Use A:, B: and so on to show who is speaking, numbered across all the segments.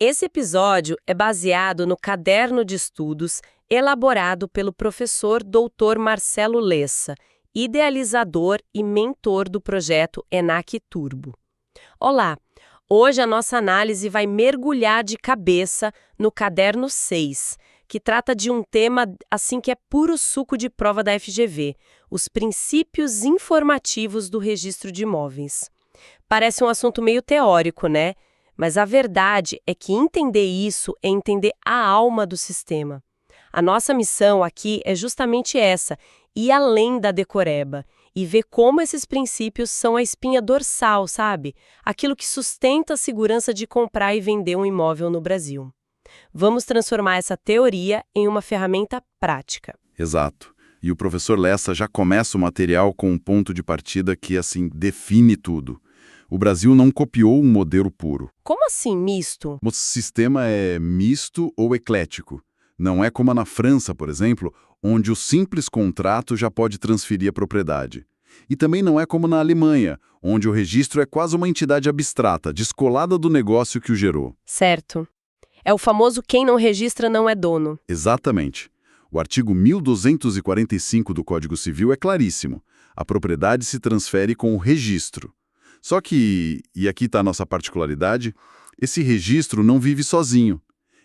A: Esse episódio é baseado no caderno de estudos elaborado pelo professor Dr. Marcelo Lessa, idealizador e mentor do projeto ENAC Turbo. Olá! Hoje a nossa análise vai mergulhar de cabeça no caderno 6, que trata de um tema assim que é puro suco de prova da FGV, os princípios informativos do registro de imóveis. Parece um assunto meio teórico, né? Mas a verdade é que entender isso é entender a alma do sistema. A nossa missão aqui é justamente essa, ir além da decoreba e ver como esses princípios são a espinha dorsal, sabe? Aquilo que sustenta a segurança de comprar e vender um imóvel no Brasil. Vamos transformar essa teoria em uma ferramenta prática.
B: Exato. E o professor Lessa já começa o material com um ponto de partida que, assim, define tudo. O Brasil não copiou um modelo puro.
A: Como assim misto?
B: O sistema é misto ou eclético. Não é como na França, por exemplo, onde o simples contrato já pode transferir a propriedade. E também não é como na Alemanha, onde o registro é quase uma entidade abstrata, descolada do negócio que o gerou.
A: Certo. É o famoso quem não registra não é dono.
B: Exatamente. O artigo 1245 do Código Civil é claríssimo. A propriedade se transfere com o registro. Só que, e aqui está a nossa particularidade, esse registro não vive sozinho.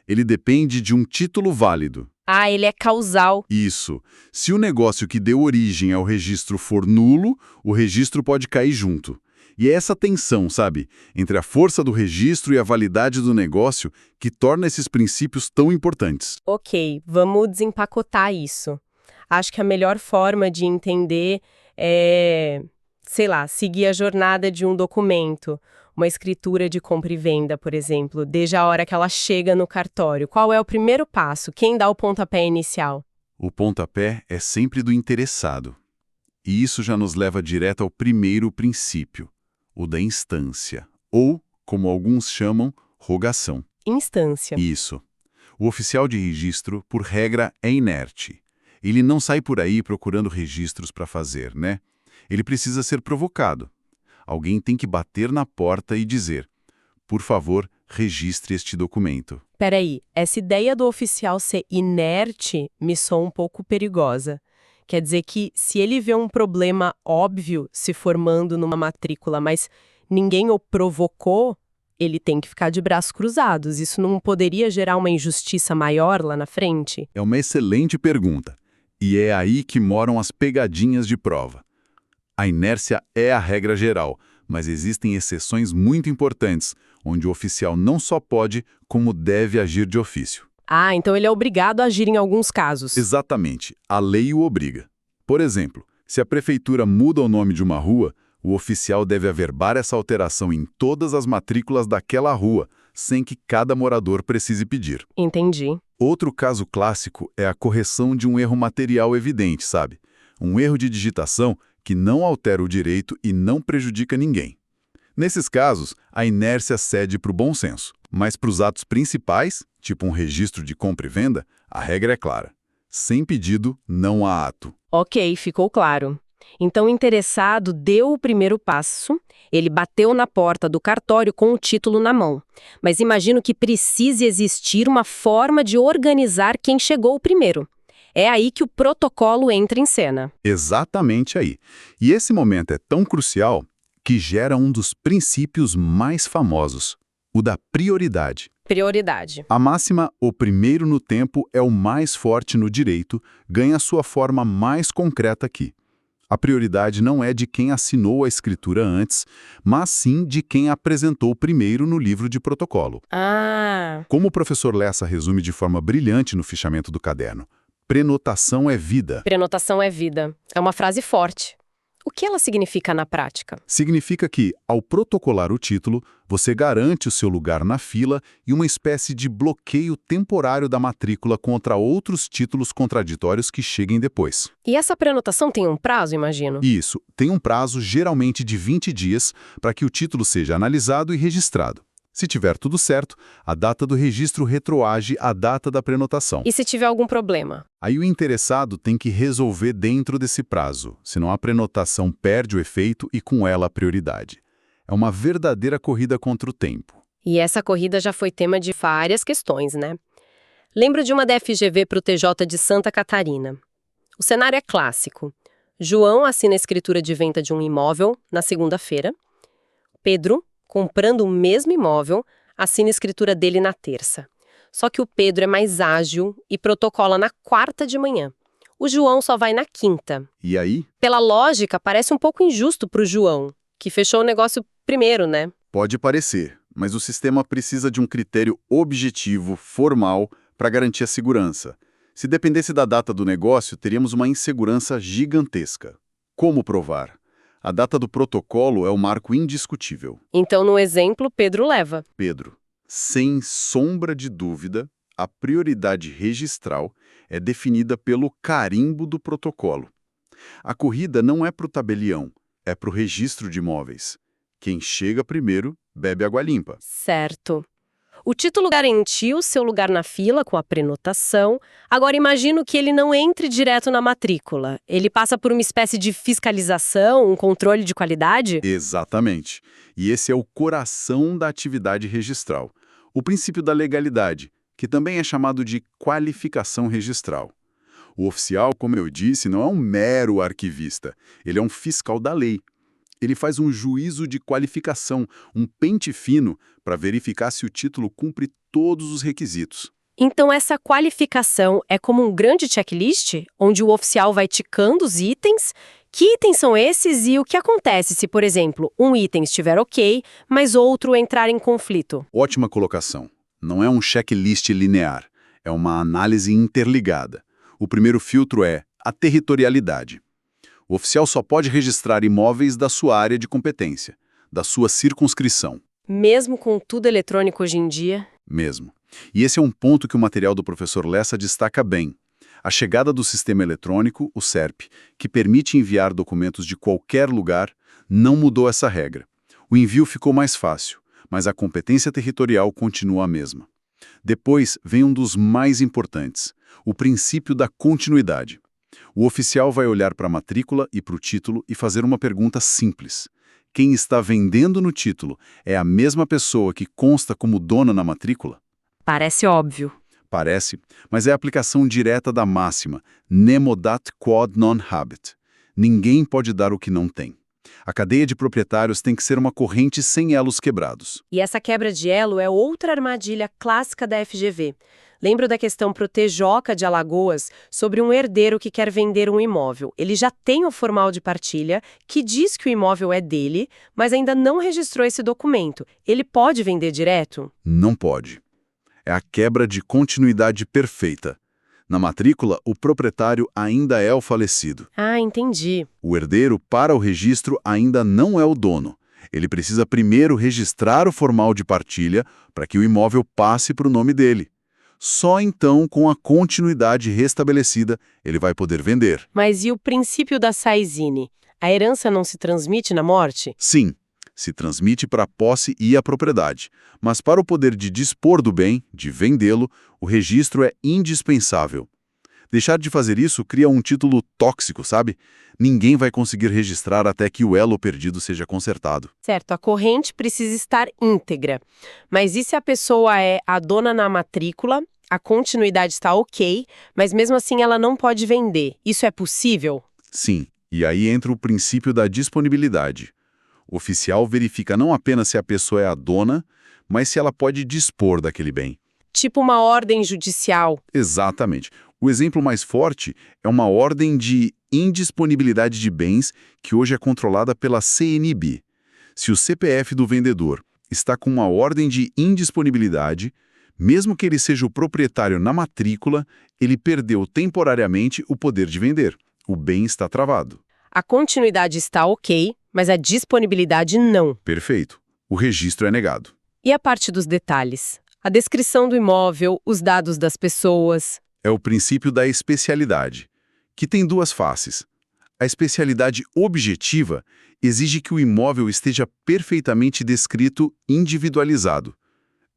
B: Ele depende de um título válido.
A: Ah, ele é causal.
B: Isso. Se o negócio que deu origem ao registro for nulo, o registro pode cair junto. E é essa tensão, sabe, entre a força do registro e a validade do negócio que torna esses princípios tão importantes.
A: Ok, vamos desempacotar isso. Acho que a melhor forma de entender é, seguir a jornada de um documento. Uma escritura de compra e venda, por exemplo, desde a hora que ela chega no cartório. Qual é o primeiro passo? Quem dá o pontapé inicial?
B: O pontapé é sempre do interessado. E isso já nos leva direto ao primeiro princípio, o da instância, ou, como alguns chamam, rogação.
A: Instância.
B: Isso. O oficial de registro, por regra, é inerte. Ele não sai por aí procurando registros para fazer, né? Ele precisa ser provocado. Alguém tem que bater na porta e dizer, por favor, registre este documento.
A: Peraí, essa ideia do oficial ser inerte me soa um pouco perigosa. Quer dizer que se ele vê um problema óbvio se formando numa matrícula, mas ninguém o provocou, ele tem que ficar de braços cruzados. Isso não poderia gerar uma injustiça maior lá na frente?
B: É uma excelente pergunta. E é aí que moram as pegadinhas de prova. A inércia é a regra geral, mas existem exceções muito importantes, onde o oficial não só pode, como deve agir de ofício.
A: Ah, então ele é obrigado a agir em alguns casos.
B: Exatamente. A lei o obriga. Por exemplo, se a prefeitura muda o nome de uma rua, o oficial deve averbar essa alteração em todas as matrículas daquela rua, sem que cada morador precise pedir.
A: Entendi.
B: Outro caso clássico é a correção de um erro material evidente, sabe? Um erro de digitação que não altera o direito e não prejudica ninguém. Nesses casos, a inércia cede para o bom senso. Mas para os atos principais, tipo um registro de compra e venda, a regra é clara. Sem pedido, não há ato.
A: Ok, ficou claro. Então o interessado deu o primeiro passo, ele bateu na porta do cartório com o título na mão. Mas imagino que precise existir uma forma de organizar quem chegou primeiro. É aí que o protocolo entra em cena.
B: Exatamente aí. E esse momento é tão crucial que gera um dos princípios mais famosos, o da prioridade.
A: Prioridade.
B: A máxima, o primeiro no tempo é o mais forte no direito, ganha sua forma mais concreta aqui. A prioridade não é de quem assinou a escritura antes, mas sim de quem apresentou primeiro no livro de protocolo.
A: Ah!
B: Como o professor Lessa resume de forma brilhante no fichamento do caderno, prenotação é vida.
A: Prenotação é vida. É uma frase forte. O que ela significa na prática?
B: Significa que, ao protocolar o título, você garante o seu lugar na fila e uma espécie de bloqueio temporário da matrícula contra outros títulos contraditórios que cheguem depois.
A: E essa prenotação tem um prazo, imagino?
B: Isso, tem um prazo geralmente de 20 dias para que o título seja analisado e registrado. Se tiver tudo certo, a data do registro retroage à data da prenotação.
A: E se tiver algum problema?
B: Aí o interessado tem que resolver dentro desse prazo, senão a prenotação perde o efeito e com ela a prioridade. É uma verdadeira corrida contra o tempo.
A: E essa corrida já foi tema de várias questões, né? Lembro de uma da FGV para o TJ de Santa Catarina. O cenário é clássico. João assina a escritura de venda de um imóvel na segunda-feira. Pedro, comprando o mesmo imóvel, assina a escritura dele na terça. Só que o Pedro é mais ágil e protocola na quarta de manhã. O João só vai na quinta.
B: E aí?
A: Pela lógica, parece um pouco injusto para o João, que fechou o negócio primeiro, né?
B: Pode parecer, mas o sistema precisa de um critério objetivo, formal, para garantir a segurança. Se dependesse da data do negócio, teríamos uma insegurança gigantesca. Como provar? A data do protocolo é o marco indiscutível.
A: Então, no exemplo, Pedro leva.
B: Pedro, sem sombra de dúvida, a prioridade registral é definida pelo carimbo do protocolo. A corrida não é para o tabelião, é para o registro de imóveis. Quem chega primeiro, bebe água limpa.
A: Certo. O título garantiu seu lugar na fila com a prenotação. Agora imagino que ele não entre direto na matrícula. Ele passa por uma espécie de fiscalização, um controle de qualidade?
B: Exatamente. E esse é o coração da atividade registral. O princípio da legalidade, que também é chamado de qualificação registral. O oficial, como eu disse, não é um mero arquivista. Ele é um fiscal da lei. Ele faz um juízo de qualificação, um pente fino, para verificar se o título cumpre todos os requisitos.
A: Então essa qualificação é como um grande checklist, onde o oficial vai ticando os itens. Que itens são esses e o que acontece se, por exemplo, um item estiver ok, mas outro entrar em conflito?
B: Ótima colocação. Não é um checklist linear, é uma análise interligada. O primeiro filtro é a territorialidade. O oficial só pode registrar imóveis da sua área de competência, da sua circunscrição.
A: Mesmo com tudo eletrônico hoje em dia?
B: Mesmo. E esse é um ponto que o material do professor Lessa destaca bem. A chegada do sistema eletrônico, o SERP, que permite enviar documentos de qualquer lugar, não mudou essa regra. O envio ficou mais fácil, mas a competência territorial continua a mesma. Depois vem um dos mais importantes, o princípio da continuidade. O oficial vai olhar para a matrícula e para o título e fazer uma pergunta simples. Quem está vendendo no título é a mesma pessoa que consta como dona na matrícula?
A: Parece óbvio.
B: Parece, mas é a aplicação direta da máxima nemo dat quod non habet. Ninguém pode dar o que não tem. A cadeia de proprietários tem que ser uma corrente sem elos quebrados.
A: E essa quebra de elo é outra armadilha clássica da FGV. Lembro da questão pro TJ de Alagoas sobre um herdeiro que quer vender um imóvel. Ele já tem o formal de partilha, que diz que o imóvel é dele, mas ainda não registrou esse documento. Ele pode vender direto?
B: Não pode. É a quebra de continuidade perfeita. Na matrícula, o proprietário ainda é o falecido.
A: Ah, entendi.
B: O herdeiro, para o registro, ainda não é o dono. Ele precisa primeiro registrar o formal de partilha para que o imóvel passe para o nome dele. Só então, com a continuidade restabelecida, ele vai poder vender.
A: Mas e o princípio da Saizine? A herança não se transmite na morte?
B: Sim, se transmite para a posse e a propriedade. Mas para o poder de dispor do bem, de vendê-lo, o registro é indispensável. Deixar de fazer isso cria um título tóxico, sabe? Ninguém vai conseguir registrar até que o elo perdido seja consertado.
A: Certo, a corrente precisa estar íntegra. Mas e se a pessoa é a dona na matrícula, a continuidade está ok, mas mesmo assim ela não pode vender? Isso é possível?
B: Sim, e aí entra o princípio da disponibilidade. O oficial verifica não apenas se a pessoa é a dona, mas se ela pode dispor daquele bem.
A: Tipo uma ordem judicial.
B: Exatamente. O exemplo mais forte é uma ordem de indisponibilidade de bens que hoje é controlada pela CNB. Se o CPF do vendedor está com uma ordem de indisponibilidade, mesmo que ele seja o proprietário na matrícula, ele perdeu temporariamente o poder de vender. O bem está travado.
A: A continuidade está ok, mas a disponibilidade não.
B: Perfeito. O registro é negado.
A: E a parte dos detalhes? A descrição do imóvel, os dados das pessoas.
B: É o princípio da especialidade, que tem duas faces. A especialidade objetiva exige que o imóvel esteja perfeitamente descrito, individualizado.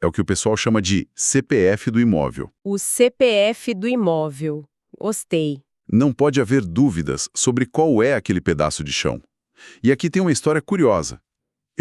B: É o que o pessoal chama de CPF do imóvel.
A: O CPF do imóvel. Gostei.
B: Não pode haver dúvidas sobre qual é aquele pedaço de chão. E aqui tem uma história curiosa.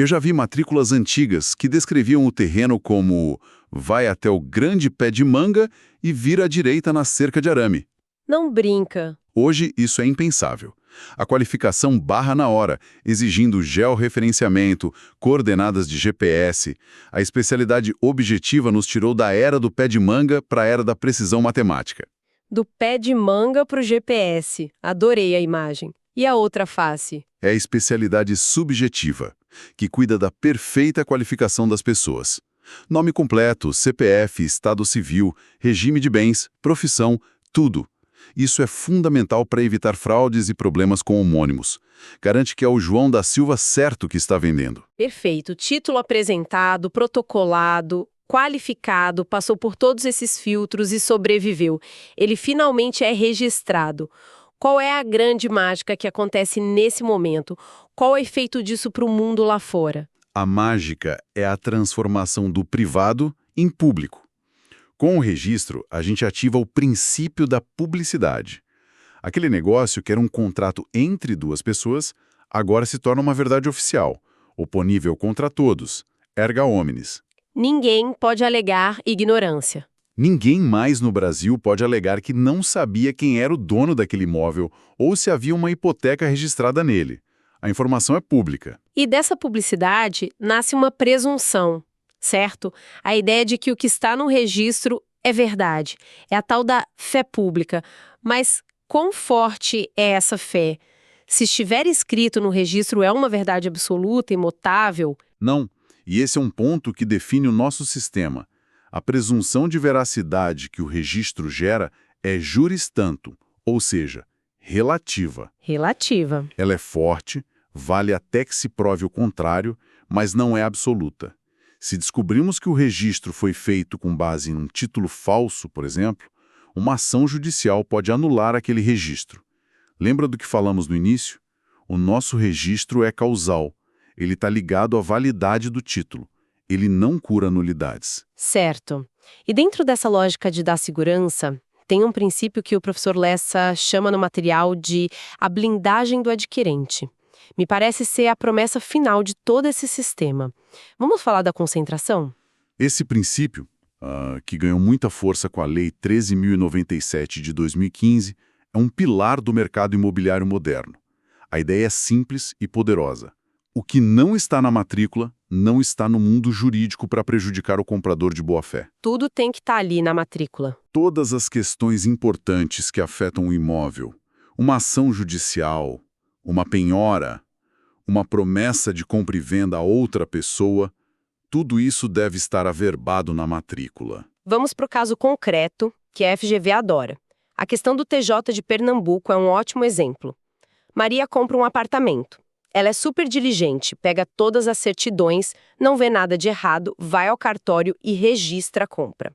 B: Eu já vi matrículas antigas que descreviam o terreno como vai até o grande pé de manga e vira à direita na cerca de arame.
A: Não brinca.
B: Hoje, isso é impensável. A qualificação barra na hora, exigindo georreferenciamento, coordenadas de GPS. A especialidade objetiva nos tirou da era do pé de manga para a era da precisão matemática.
A: Do pé de manga pro GPS. Adorei a imagem. E a outra face?
B: É a especialidade subjetiva, que cuida da perfeita qualificação das pessoas. Nome completo, CPF, estado civil, regime de bens, profissão, tudo. Isso é fundamental para evitar fraudes e problemas com homônimos. Garante que é o João da Silva certo que está vendendo.
A: Perfeito. Título apresentado, protocolado, qualificado, passou por todos esses filtros e sobreviveu. Ele finalmente é registrado. Qual é a grande mágica que acontece nesse momento? Qual é o efeito disso para o mundo lá fora?
B: A mágica é a transformação do privado em público. Com o registro, a gente ativa o princípio da publicidade. Aquele negócio que era um contrato entre duas pessoas, agora se torna uma verdade oficial, oponível contra todos, erga omnes.
A: Ninguém pode alegar ignorância.
B: Ninguém mais no Brasil pode alegar que não sabia quem era o dono daquele imóvel ou se havia uma hipoteca registrada nele. A informação é pública.
A: E dessa publicidade nasce uma presunção, certo? A ideia de que o que está no registro é verdade. É a tal da fé pública. Mas quão forte é essa fé? Se estiver escrito no registro, é uma verdade absoluta, imutável?
B: Não. E esse é um ponto que define o nosso sistema. A presunção de veracidade que o registro gera é juris tantum, ou seja, relativa.
A: Relativa.
B: Ela é forte, vale até que se prove o contrário, mas não é absoluta. Se descobrimos que o registro foi feito com base em um título falso, por exemplo, uma ação judicial pode anular aquele registro. Lembra do que falamos no início? O nosso registro é causal. Ele está ligado à validade do título. Ele não cura nulidades.
A: Certo. E dentro dessa lógica de dar segurança, tem um princípio que o professor Lessa chama no material de a blindagem do adquirente. Me parece ser a promessa final de todo esse sistema. Vamos falar da concentração?
B: Esse princípio, que ganhou muita força com a Lei 13.097 de 2015, é um pilar do mercado imobiliário moderno. A ideia é simples e poderosa. O que não está na matrícula não está no mundo jurídico para prejudicar o comprador de boa-fé.
A: Tudo tem que estar ali na matrícula.
B: Todas as questões importantes que afetam o imóvel, uma ação judicial, uma penhora, uma promessa de compra e venda a outra pessoa, tudo isso deve estar averbado na matrícula.
A: Vamos para o caso concreto, que a FGV adora. A questão do TJ de Pernambuco é um ótimo exemplo. Maria compra um apartamento. Ela é super diligente, pega todas as certidões, não vê nada de errado, vai ao cartório e registra a compra.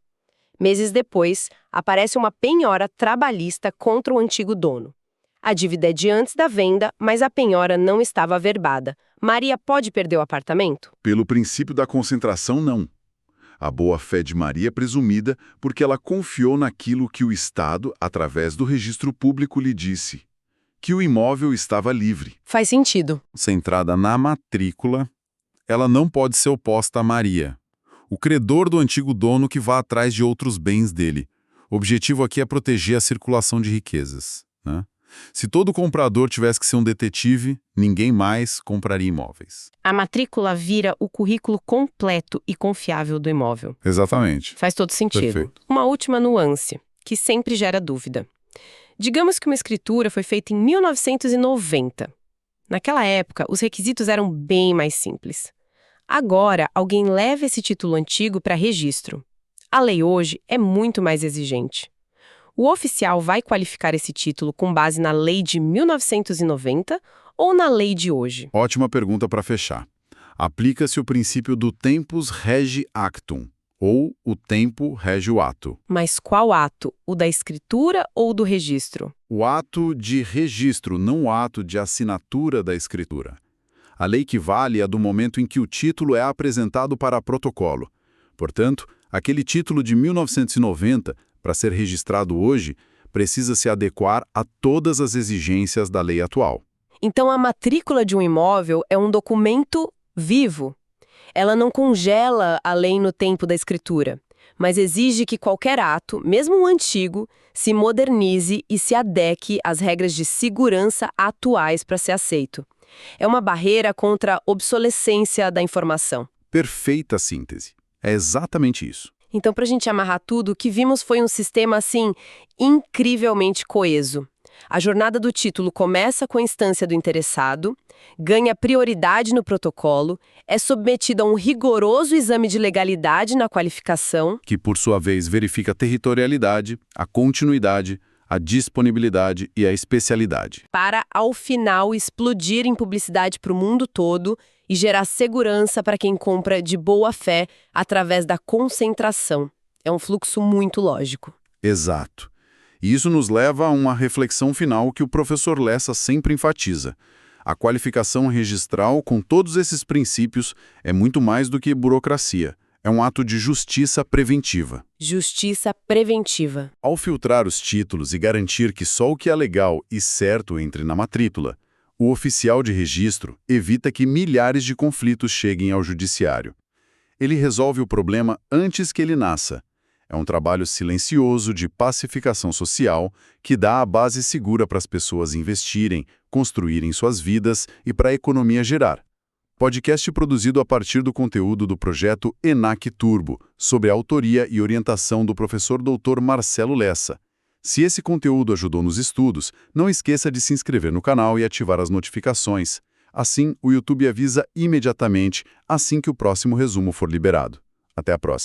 A: Meses depois, aparece uma penhora trabalhista contra o antigo dono. A dívida é de antes da venda, mas a penhora não estava averbada. Maria pode perder o apartamento?
B: Pelo princípio da concentração, não. A boa-fé de Maria é presumida porque ela confiou naquilo que o Estado, através do registro público, lhe disse. Que o imóvel estava livre.
A: Faz sentido.
B: Centrada na matrícula, ela não pode ser oposta a Maria, o credor do antigo dono que vá atrás de outros bens dele. O objetivo aqui é proteger a circulação de riquezas, né? Se todo comprador tivesse que ser um detetive, ninguém mais compraria imóveis.
A: A matrícula vira o currículo completo e confiável do imóvel.
B: Exatamente.
A: Faz todo sentido.
B: Perfeito.
A: Uma última nuance, que sempre gera dúvida. Digamos que uma escritura foi feita em 1990. Naquela época, os requisitos eram bem mais simples. Agora, alguém leva esse título antigo para registro. A lei hoje é muito mais exigente. O oficial vai qualificar esse título com base na lei de 1990 ou na lei de hoje?
B: Ótima pergunta para fechar. Aplica-se o princípio do tempus regi actum, ou o tempo rege o ato.
A: Mas qual ato? O da escritura ou do registro?
B: O ato de registro, não o ato de assinatura da escritura. A lei que vale é a do momento em que o título é apresentado para protocolo. Portanto, aquele título de 1990, para ser registrado hoje, precisa se adequar a todas as exigências da lei atual.
A: Então, a matrícula de um imóvel é um documento vivo. Ela não congela a lei no tempo da escritura, mas exige que qualquer ato, mesmo o antigo, se modernize e se adeque às regras de segurança atuais para ser aceito. É uma barreira contra a obsolescência da informação.
B: Perfeita síntese. É exatamente isso.
A: Então, para a gente amarrar tudo, o que vimos foi um sistema, assim, incrivelmente coeso. A jornada do título começa com a instância do interessado, ganha prioridade no protocolo, é submetido a um rigoroso exame de legalidade na qualificação,
B: Que, por sua vez, verifica a territorialidade, a continuidade, a disponibilidade e a especialidade.
A: para, ao final, explodir em publicidade para o mundo todo e gerar segurança para quem compra de boa fé através da concentração. É um fluxo muito lógico.
B: Exato. E isso nos leva a uma reflexão final que o professor Lessa sempre enfatiza. A qualificação registral, com todos esses princípios, é muito mais do que burocracia. É um ato de justiça preventiva.
A: Justiça preventiva.
B: Ao filtrar os títulos e garantir que só o que é legal e certo entre na matrícula, o oficial de registro evita que milhares de conflitos cheguem ao judiciário. Ele resolve o problema antes que ele nasça. É um trabalho silencioso de pacificação social que dá a base segura para as pessoas investirem, construírem suas vidas e para a economia gerar. Podcast produzido a partir do conteúdo do projeto ENAC Turbo, sob a autoria e orientação do professor Dr. Marcelo Lessa. Se esse conteúdo ajudou nos estudos, não esqueça de se inscrever no canal e ativar as notificações. Assim, o YouTube avisa imediatamente assim que o próximo resumo for liberado. Até a próxima.